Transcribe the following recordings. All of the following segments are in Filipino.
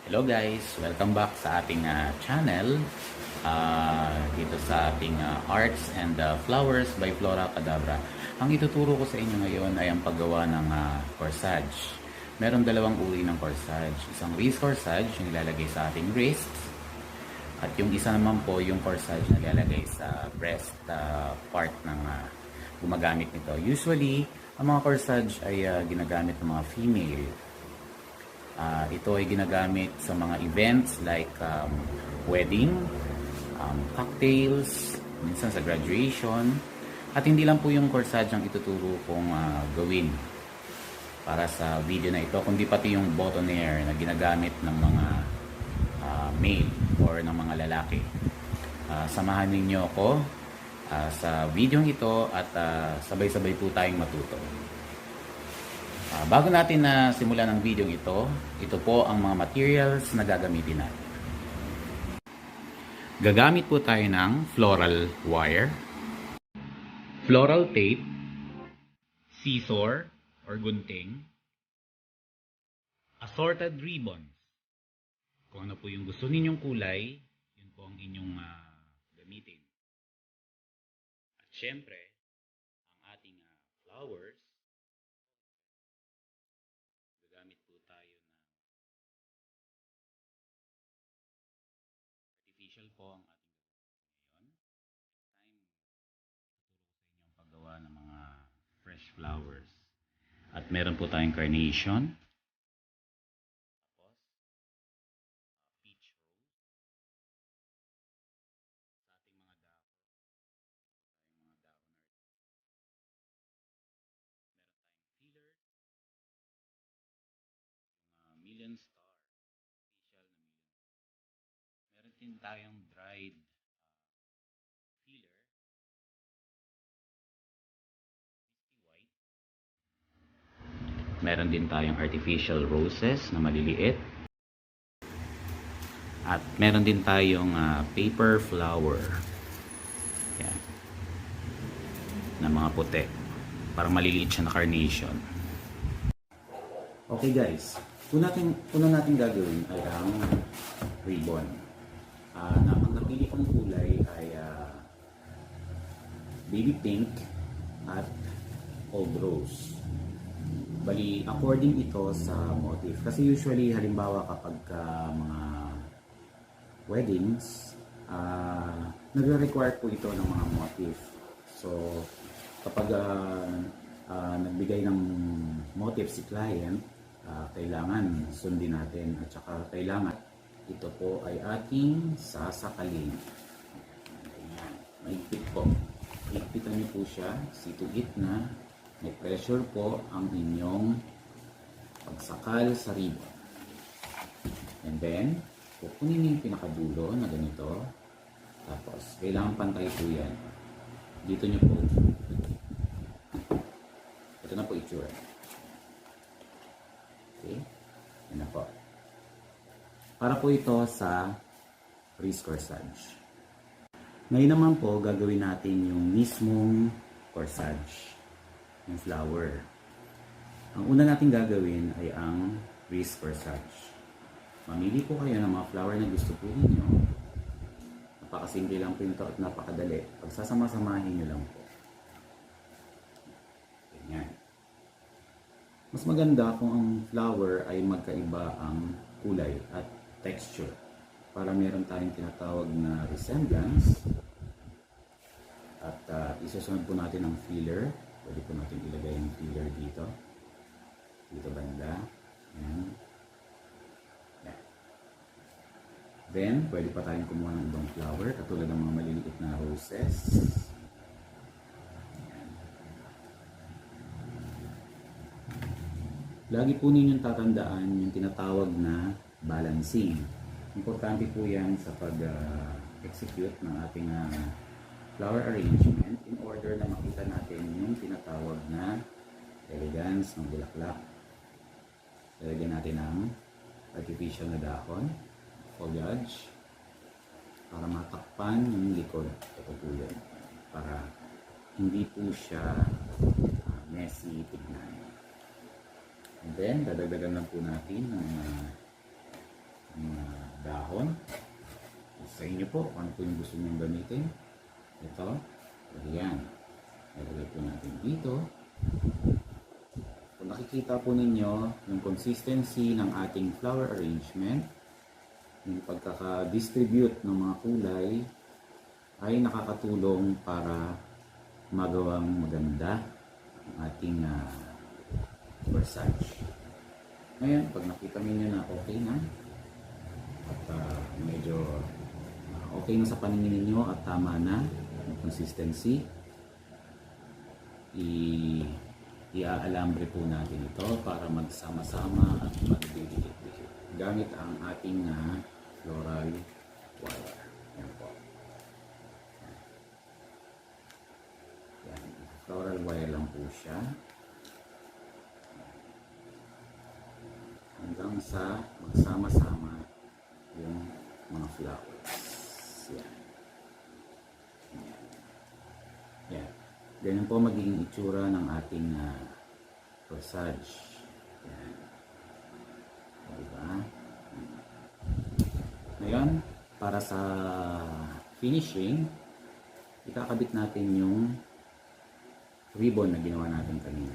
Hello guys! Welcome back sa ating channel dito sa ating Arts and Flowers by Flora Cadabra. Ang ituturo ko sa inyo ngayon ay ang paggawa ng corsage. Meron dalawang uri ng corsage. Isang wrist corsage yung ilalagay sa ating wrist at yung isa naman po yung corsage na ilalagay sa breast part ng gumagamit nito. Usually, ang mga corsage ay ginagamit ng mga female. Ito ay ginagamit sa mga events like wedding, cocktails, minsan sa graduation. At hindi lang po yung corsage ang ituturo kong gawin para sa video na ito, kundi pati yung boutonniere na ginagamit ng mga male or ng mga lalaki. Samahan ninyo ako sa video ito at sabay-sabay po tayong matuto. Bago natin na simulan ang video ito po ang mga materials na gagamitin natin. Gagamit po tayo ng floral wire, floral tape, scissor or gunting, assorted ribbons. Kung ano po yung gusto ninyong kulay, yun po ang inyong gamitin. At syempre, ang ating flowers, gagamit po tayo ng artificial po ang ating ngayon. Time, tuturo ko sa inyo ang paggawa ng mga fresh flowers. At meron po tayong carnation, tapos peach rose, sa ating mga dahon, tayong mga dahon meron tayong filler, yung million star, artificial na million. Meron din tayong dried filler, misty white. Meron din tayong artificial roses na maliliit. At meron din tayong paper flower. Yan. Na mga puti. Parang maliliit siya na carnation. Okay guys. Una natin gagawin ay ang ribbon. Ang napili kong kulay ay baby pink at old rose. Bali, according ito sa motif. Kasi usually, halimbawa kapag mga weddings, nagre-require po ito ng mga motif. So, kapag nagbigay ng motif si client, kailangan sundin natin at saka kailangan ito po ay ating sasakalin. Ayan, maigpit po. Higpitan niyo po siya, see to it na may pressure po ang inyong pagsakal sa ribbon. And then, kukunin niyo yung pinakadulo na ganito. Tapos, kailangan pantay po yan. Dito niyo po. Ito na po itsura. Okay? Yan na po. Para po ito sa wrist corsage. Ngayon naman po, gagawin natin yung mismong corsage. Yung flower. Ang una natin gagawin ay ang wrist corsage. Mamili po kayo ng mga flower na gusto po ninyo. Napakasimple lang po ito at napakadali. Pagsasama-samahin nyo lang po. Ganyan. Mas maganda kung ang flower ay magkaiba ang kulay at texture. Para meron tayong tinatawag na resemblance. At isusunod po natin ang filler. Pwede po natin ilagay ang filler dito. Dito banda. Ayan. Then, pwede pa tayong kumuha ng ibang flower, katulad ng mga maliliit na roses. Ayan. Lagi po ninyong tatandaan yung tinatawag na balancing. Importante po yan sa pag-execute ng ating flower arrangement in order na makita natin yung tinatawag na elegance ng bulaklak. Lalagyan natin ang artificial na dahon, foliage, para matakpan yung likod. Ito po yan. Para hindi po siya messy tignan. And then, dadagdagan lang po natin ng dahon. Sa inyo po, ano po yung gusto nyo gamitin. Ito. Ayan. Ilagay po natin dito. Kung nakikita po ninyo yung consistency ng ating flower arrangement, yung pagkaka-distribute ng mga kulay ay nakakatulong para magawang maganda ang ating corsage. Ngayon, pag nakita niyo na okay na at medyo okay na sa paningin ninyo at tama na ang consistency, iaalambre po natin ito para magsama-sama at magdidikit-dikit gamit ang ating floral wire. Yan po. Yan. Floral wire lang po siya hanggang sa magsama-sama yung mga flowers. Yan. Yan. Ganyan po magiging itsura ng ating corsage. Yan. Diba? Ngayon, para sa finishing, ikakabit natin yung ribbon na ginawa natin kanina.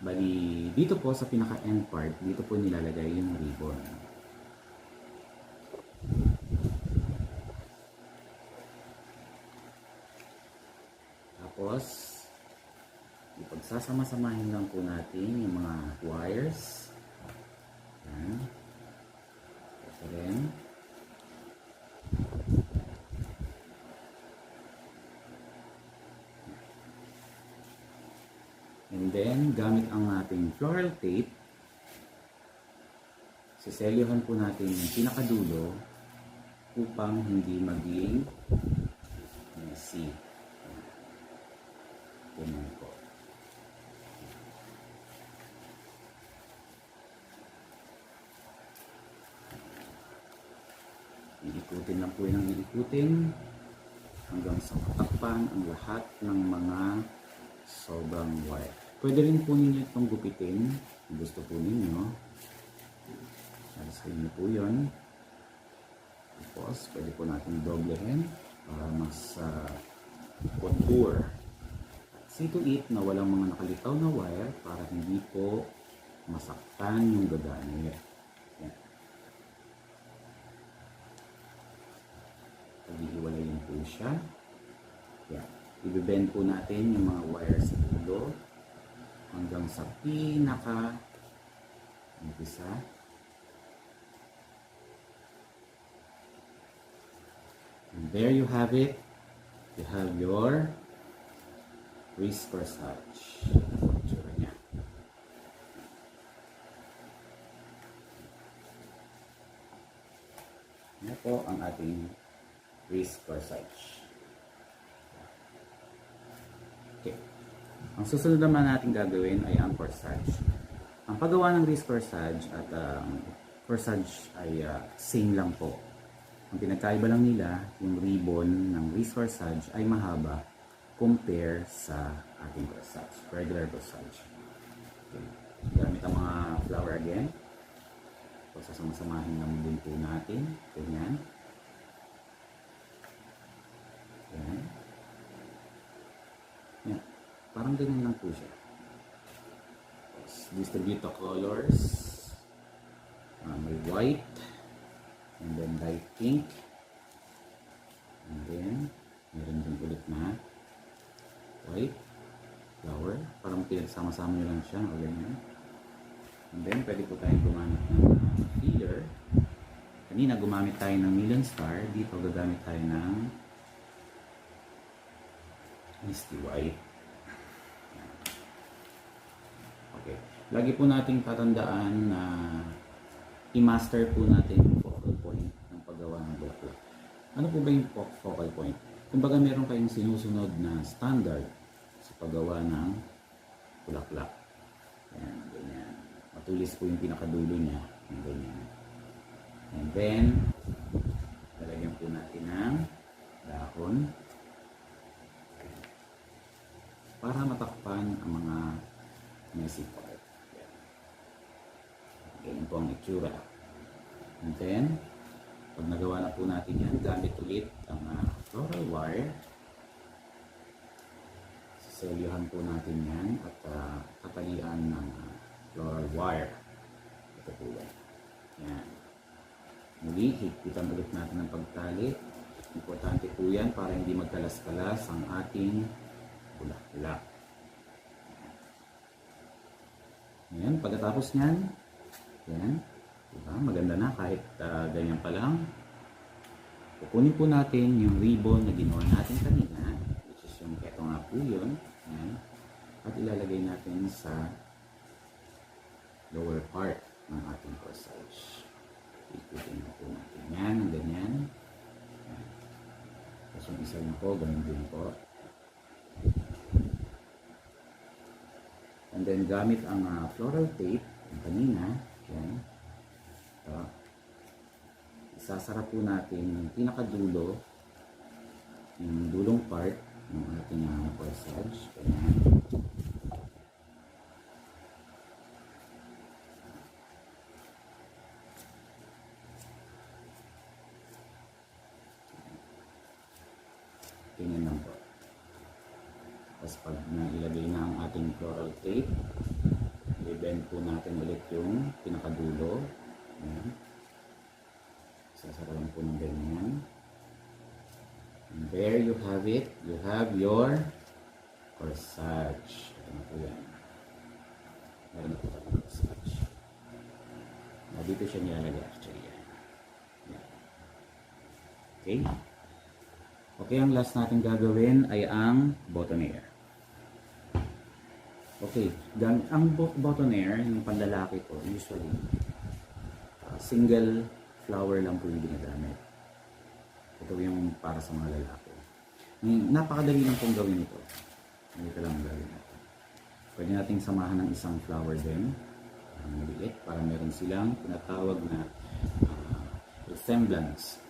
Bali, dito po sa pinaka-end part, dito po nilalagay yung ribbon. Tapos, ipagsasama-samahin lang po natin yung mga wires. Yan. Ito rin. And then, gamit ang ating floral tape, siselyohan po natin yung pinakadulo upang hindi maging messy. Ganyan po. Iikutin lang po yung iikutin hanggang sa matakpan ang lahat ng mga sobrang wire. Pwede rin po ninyo itong gupitin kung gusto po ninyo. Sa inyo po yun. Tapos, pwede po natin doblehin para mas contour. See to it na walang mga nakalitaw na wire para hindi po masaktan yung gagamit. Yan. Paghihiwalayin po siya. Yan. I-bend po natin yung mga wires sa dulo hanggang sa pinaka umpisa. And there you have it. You have your wrist corsage. Itsura niya. Yan po ang ating wrist corsage. Okay. Ang susunod naman natin gagawin ay ang corsage. Ang paggawa ng wrist corsage at corsage ay same lang po. Ang pinagkaiba lang nila, yung ribbon ng wrist corsage ay mahaba compare sa ating corsage, regular corsage. Okay. Gamit ang mga flower again. So, sasama-samahin lang din po natin. Ganyan. Yan. Yan. Parang ganyan lang po siya. Distribute the colors. May white. And then light pink. And then, meron din ulit na white flower. Parang pinagsama-sama nyo lang siya. O ganyan. And then, pwede po tayong gumamit ng feeder. Kanina, gumamit tayo ng million star. Dito, gagamit tayo ng misty white. Okay. Lagi po nating tatandaan na i-master po natin yung focal point ng paggawa ng bulaklak. Ano po ba yung focal point? Kumbaga meron kayong sinusunod na standard sa paggawa ng bulaklak. Ayan, ganyan. Matulis po yung pinakadulo niya. Ayan, ganyan. And then, lalagyan po natin ng dahon para matakpan ang mga messy part. Ganyan po ang itsura. And then, Pag nagawa na po natin yan, gamit ulit ang floral wire. Siselyuhan po natin yan at tatalian ng floral wire. Ito po yan. Yan. Muli, higpitan ulit natin ang pagtali. Importante po yan para hindi magkalas-kalas ang ating bulak-bulak. Yan. Pagkatapos nyan, yan. Diba? Maganda na kahit ganyan pa lang. Kukunin po natin yung ribbon na ginawa natin kanina, which is yung eto nga po yun. Yan. At ilalagay natin sa lower part ng ating corsage. Ikutin na po natin yan, ganyan. Yan. Tapos yung isa yun po, ganun din po. And then gamit ang floral tape, yung kanina, yan. Ito. Isasara po natin yung pinakadulo, yung dulong part ng ating corsage. Ganyan. Ganyan lang po. Tapos pag nailagay na ang ating floral tape, i-bend po natin ulit yung pinakadulo. Ayan. Sasara lang po ng ganyan. And there you have it. You have your corsage. Ito na po yan. Meron na po tayo corsage. Dito siya nilalagay actually. Yan. Okay. Okay, ang last natin gagawin ay ang boutonniere. Okay, ang boutonniere, yung panlalaki po, usually, single flower lang po yung ginagamit. Ito yung para sa mga lalaki. Napakadali lang pong gawin ito. Ito lang ang gawin natin. Pwede nating samahan ng isang flower din, maliit, para meron silang tinatawag na resemblance.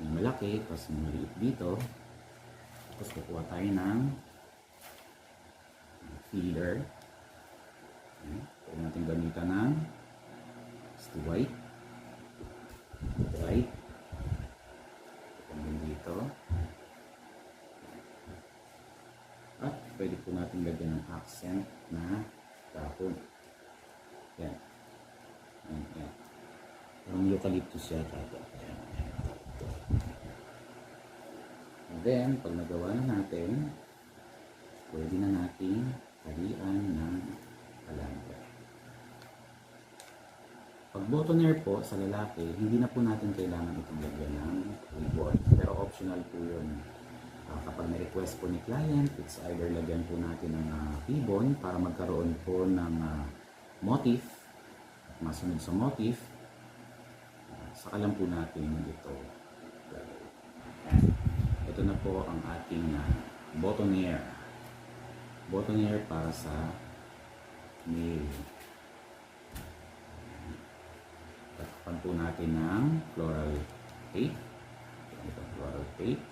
Yung malaki, tapos yung maliit dito. Tapos kukuha tayo ng feeder. Pwede natin gamitan ng white. White. Ito dito. At pwede po natin lagyan ng accent na dahon. Yan. Yan. Parang eucalyptus yata. Yan. And then, pag nagawa na natin, pwede na natin talian ng alambra. Pag boutonniere po sa lalaki, hindi na po natin kailangan itong lagyan ng ribbon. Pero optional po yun. Kapag na-request po ni client, it's either lagyan po natin ng ribbon para magkaroon po ng motif. At masunod sa motif, saka lang po natin ito. Ito na po ang ating boutonniere. Boutonniere para sa male. Takpan po natin ng floral tape. Ito floral tape.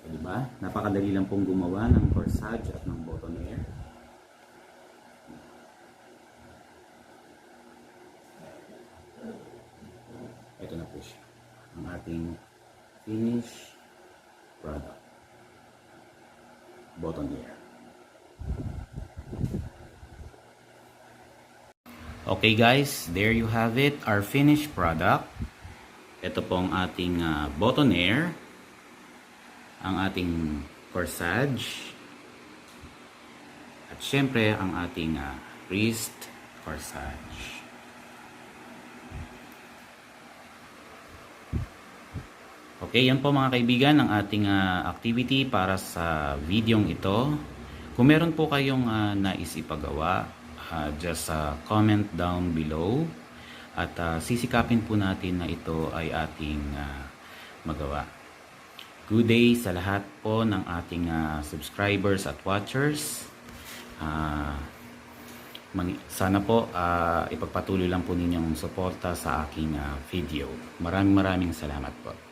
Diba? Napakadali lang pong gumawa ng corsage at ng boutonniere. Ito na po siya. Ang ating finished product. Boutonniere. Okay guys, there you have it. Our finished product. Ito pong ating boutonniere. Ang ating corsage at syempre ang ating wrist corsage. Okay, yan po mga kaibigan ang ating activity para sa videong ito. Kung meron po kayong nais ipagawa, just comment down below at sisikapin po natin na ito ay ating magawa. Good day sa lahat po ng ating subscribers at watchers. Sana po ipagpatuloy lang po ninyong suporta sa aking video. Maraming salamat po.